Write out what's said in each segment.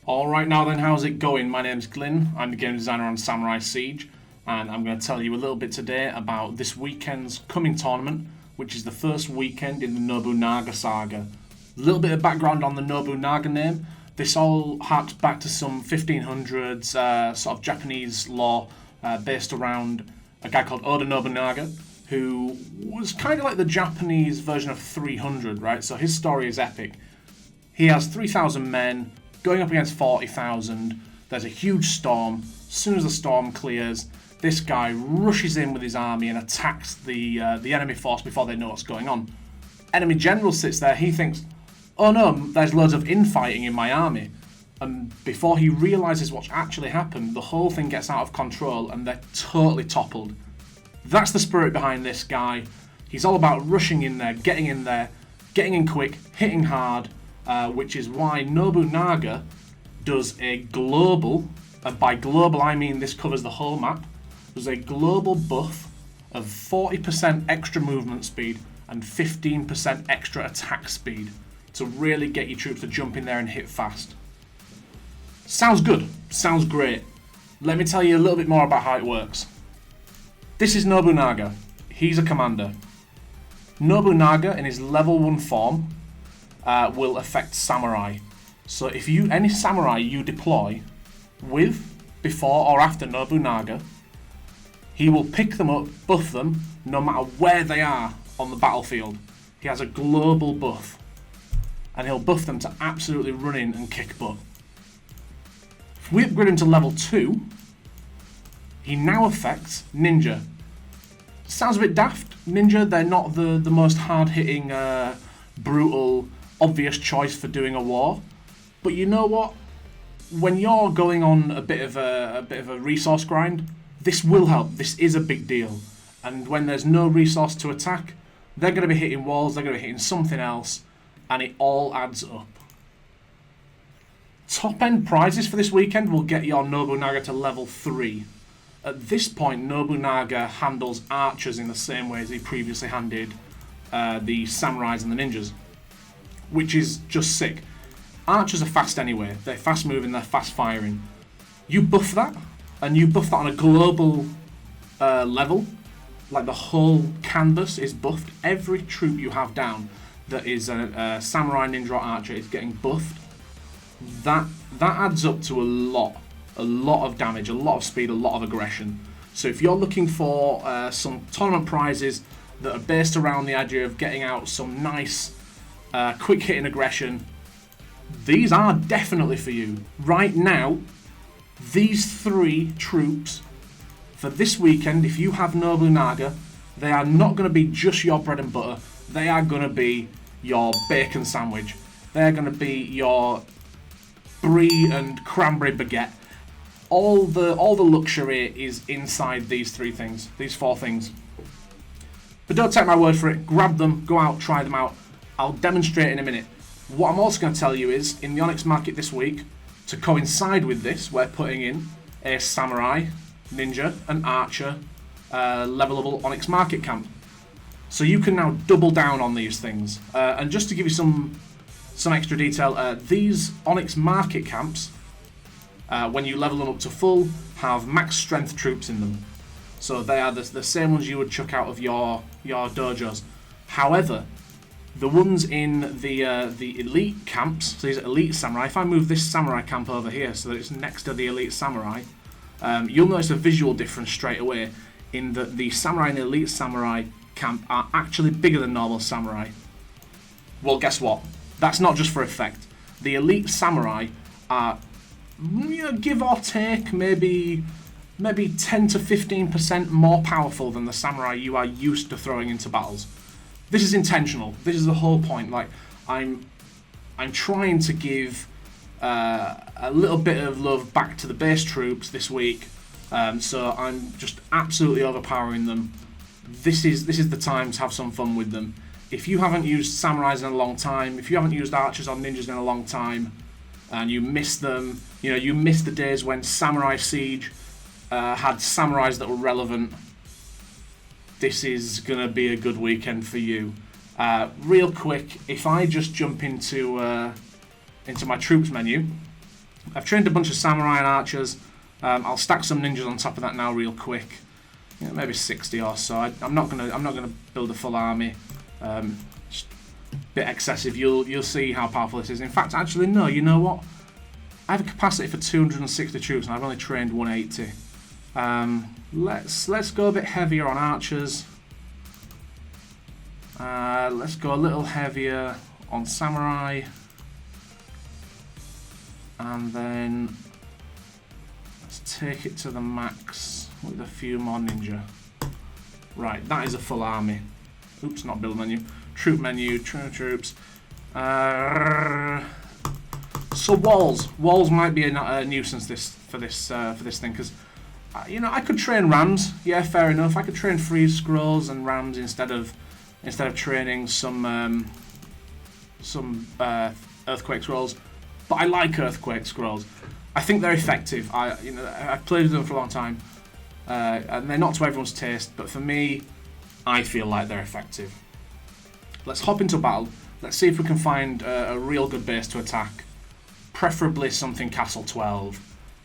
Alright now then, how's it going? My name's Glyn, I'm the game designer on Samurai Siege, and I'm going to tell you a little bit today about this weekend's coming tournament, which is the first weekend in the Nobunaga Saga. A little bit of background on the Nobunaga name. This all harks back to some 1500s sort of Japanese lore based around a guy called Oda Nobunaga, who was kind of like the Japanese version of 300, right? So his story is epic. He has 3,000 men going up against 40,000. There's a huge storm. As soon as the storm clears, this guy rushes in with his army and attacks the enemy force before they know what's going on. Enemy general sits there. He thinks, oh no, there's loads of infighting in my army. And before he realises what's actually happened, the whole thing gets out of control and they're totally toppled. That's the spirit behind this guy. He's all about rushing in there, getting in quick, hitting hard, which is why Nobunaga does a global, and by global I mean this covers the whole map, does a global buff of 40% extra movement speed and 15% extra attack speed to really get your troops to jump in there and hit fast. Sounds good, sounds great. Let me tell you a little bit more about how it works. This is Nobunaga. He's a commander. Nobunaga in his level 1 form will affect samurai. So if any samurai you deploy with, before or after Nobunaga, he will pick them up, buff them, no matter where they are on the battlefield. He has a global buff. And he'll buff them to absolutely run in and kick butt. If we upgrade him to level 2, he now affects ninja. Sounds a bit daft. Ninja, they're not the most hard-hitting, brutal, obvious choice for doing a war. But you know what? When you're going on a bit of a resource grind, this will help. This is a big deal. And when there's no resource to attack, they're going to be hitting walls, they're going to be hitting something else, and it all adds up. Top-end prizes for this weekend will get your Nobunaga to level 3. At this point, Nobunaga handles archers in the same way as he previously handled the samurais and the ninjas, which is just sick. Archers are fast anyway. They're fast moving, they're fast firing. You buff that, and you buff that on a global level, like the whole canvas is buffed. Every troop you have down that is a samurai, ninja, or archer is getting buffed. That adds up to a lot of damage, a lot of speed, a lot of aggression. So if you're looking for some tournament prizes that are based around the idea of getting out some nice quick hitting aggression, these are definitely for you. Right now, these 3 troops for this weekend, if you have Nobunaga, they are not going to be just your bread and butter. They are going to be your bacon sandwich. They're going to be your brie and cranberry baguette. All the luxury is inside these 3 things, these 4 things. But don't take my word for it. Grab them, go out, try them out. I'll demonstrate in a minute. What I'm also going to tell you is, in the Foniqz market this week, to coincide with this, we're putting in a samurai, ninja, and archer levelable Foniqz market camp. So you can now double down on these things. And just to give you some extra detail, these Foniqz market camps, when you level them up to full, have max strength troops in them. So they are the same ones you would chuck out of your dojos. However, the ones in the elite camps, so these are elite samurai, if I move this samurai camp over here so that it's next to the elite samurai, you'll notice a visual difference straight away in that the samurai and elite samurai camp are actually bigger than normal samurai. Well, guess what? That's not just for effect. The elite samurai are, give or take, maybe 10 to 15% more powerful than the samurai you are used to throwing into battles. This is intentional. This is the whole point. Like, I'm trying to give a little bit of love back to the base troops this week. So I'm just absolutely overpowering them. This is the time to have some fun with them. If you haven't used samurais in a long time, if you haven't used archers or ninjas in a long time, and you miss them, you miss the days when Samurai Siege had samurais that were relevant, this is going to be a good weekend for you. Real quick, if I just jump into my troops menu, I've trained a bunch of samurai and archers. I'll stack some ninjas on top of that now real quick. You know, maybe 60 or so. I'm not gonna build a full army. Just a bit excessive. You'll see how powerful this is. In fact, actually no. You know what? I have a capacity for 260 troops, and I've only trained 180. Let's go a bit heavier on archers. Let's go a little heavier on samurai, and then let's take it to the max with a few more ninja. Right, that is a full army. Oops, not build menu. Troop menu, troops. So walls might be a nuisance for this thing, because you know, I could train rams. Yeah, fair enough. I could train freeze scrolls and rams instead of training some earthquake scrolls. But I like earthquake scrolls. I think they're effective. I've played with them for a long time, and they're not to everyone's taste. But for me, I feel like they're effective. Let's hop into battle. Let's see if we can find a real good base to attack. Preferably something Castle 12,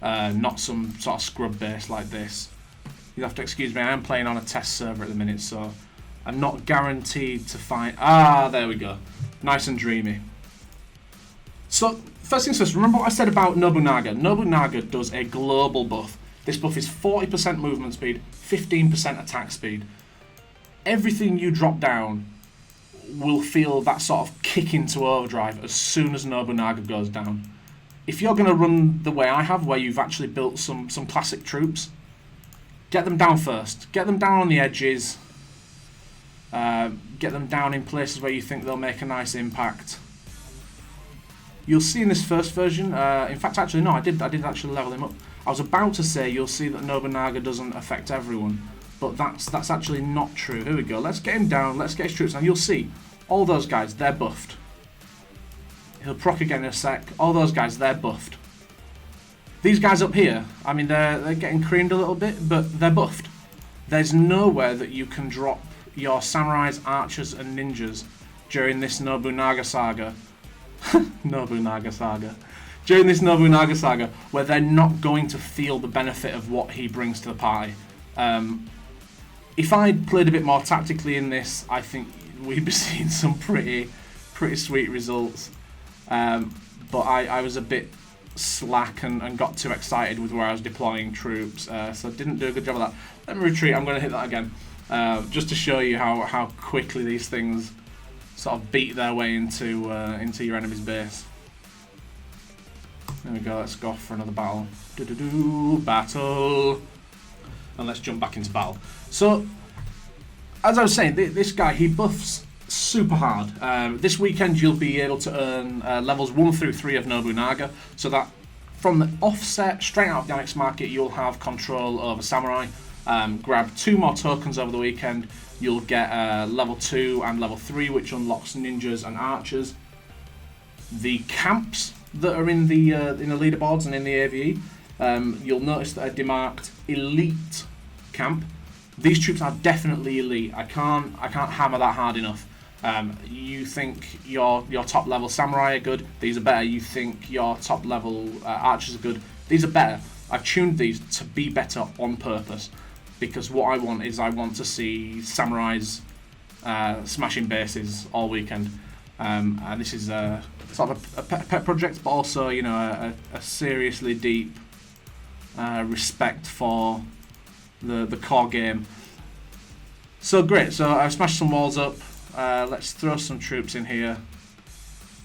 not some sort of scrub base like this. You'll have to excuse me, I am playing on a test server at the minute, so I'm not guaranteed to find... Ah, there we go. Nice and dreamy. So, first things first, remember what I said about Nobunaga? Nobunaga does a global buff. This buff is 40% movement speed, 15% attack speed. Everything you drop down will feel that sort of kick into overdrive as soon as Nobunaga goes down. If you're going to run the way I have, where you've actually built some classic troops, get them down first. Get them down on the edges. Get them down in places where you think they'll make a nice impact. You'll see in this first version, in fact, actually no, I did actually level him up. I was about to say you'll see that Nobunaga doesn't affect everyone, but that's actually not true. Here we go. Let's get him down. Let's get his troops down. You'll see all those guys, they're buffed. He'll proc again in a sec. All those guys, they're buffed. These guys up here, I mean, they're getting creamed a little bit, but they're buffed. There's nowhere that you can drop your samurais, archers, and ninjas during this Nobunaga Saga. Nobunaga Saga. During this Nobunaga Saga, where they're not going to feel the benefit of what he brings to the party. If I'd played a bit more tactically in this, I think we'd be seeing some pretty sweet results. But I was a bit slack and got too excited with where I was deploying troops, so I didn't do a good job of that. Let me retreat. I'm going to hit that again, just to show you how quickly these things sort of beat their way into your enemy's base. There we go. Let's go off for another battle. Battle, and let's jump back into battle. So, as I was saying, this guy, he buffs super hard. This weekend you'll be able to earn levels 1 through 3 of Nobunaga, so that from the offset, straight out of the Onyx Market, you'll have control over Samurai. Grab 2 more tokens over the weekend, you'll get level 2 and level 3, which unlocks ninjas and archers. The camps that are in the leaderboards and in the AVE, you'll notice that are demarked elite camp. These troops are definitely elite. I can't hammer that hard enough. You think your top level samurai are good, these are better. You think your top level archers are good, these are better. I've tuned these to be better on purpose, because what I want to see samurais smashing bases all weekend. And this is sort of a pet project, but also, you know, a seriously deep respect for the core game. So great, so I've smashed some walls up. Let's throw some troops in here.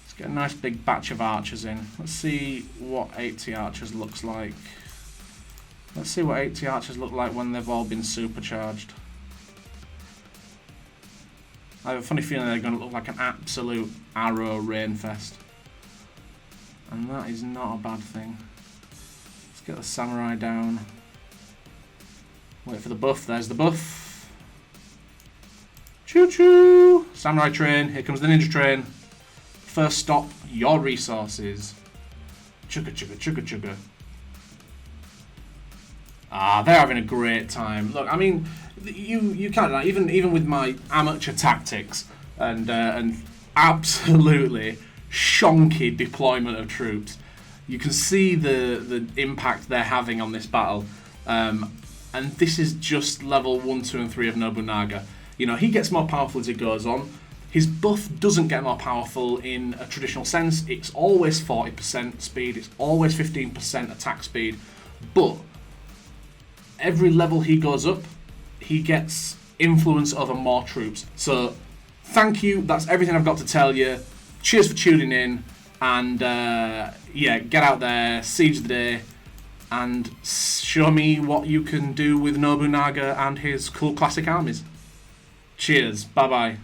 Let's get a nice big batch of archers in. Let's see what 80 archers looks like. Let's see what 80 archers look like when they've all been supercharged. I have a funny feeling they're going to look like an absolute arrow rainfest. And that is not a bad thing. Let's get the samurai down. Wait for the buff. There's the buff. Choo choo! Samurai train. Here comes the ninja train. First stop, your resources. Chugga chugga chugga chugga. Ah, they're having a great time. Look, I mean, you can't like, even with my amateur tactics and absolutely shonky deployment of troops, You can see the impact they're having on this battle. And this is just level 1, 2, and 3 of Nobunaga. You know, he gets more powerful as it goes on. His buff doesn't get more powerful in a traditional sense. It's always 40% speed. It's always 15% attack speed. But every level he goes up, he gets influence over more troops. So, thank you. That's everything I've got to tell you. Cheers for tuning in. And, yeah, get out there, siege the day, and show me what you can do with Nobunaga and his cool classic armies. Cheers. Bye-bye.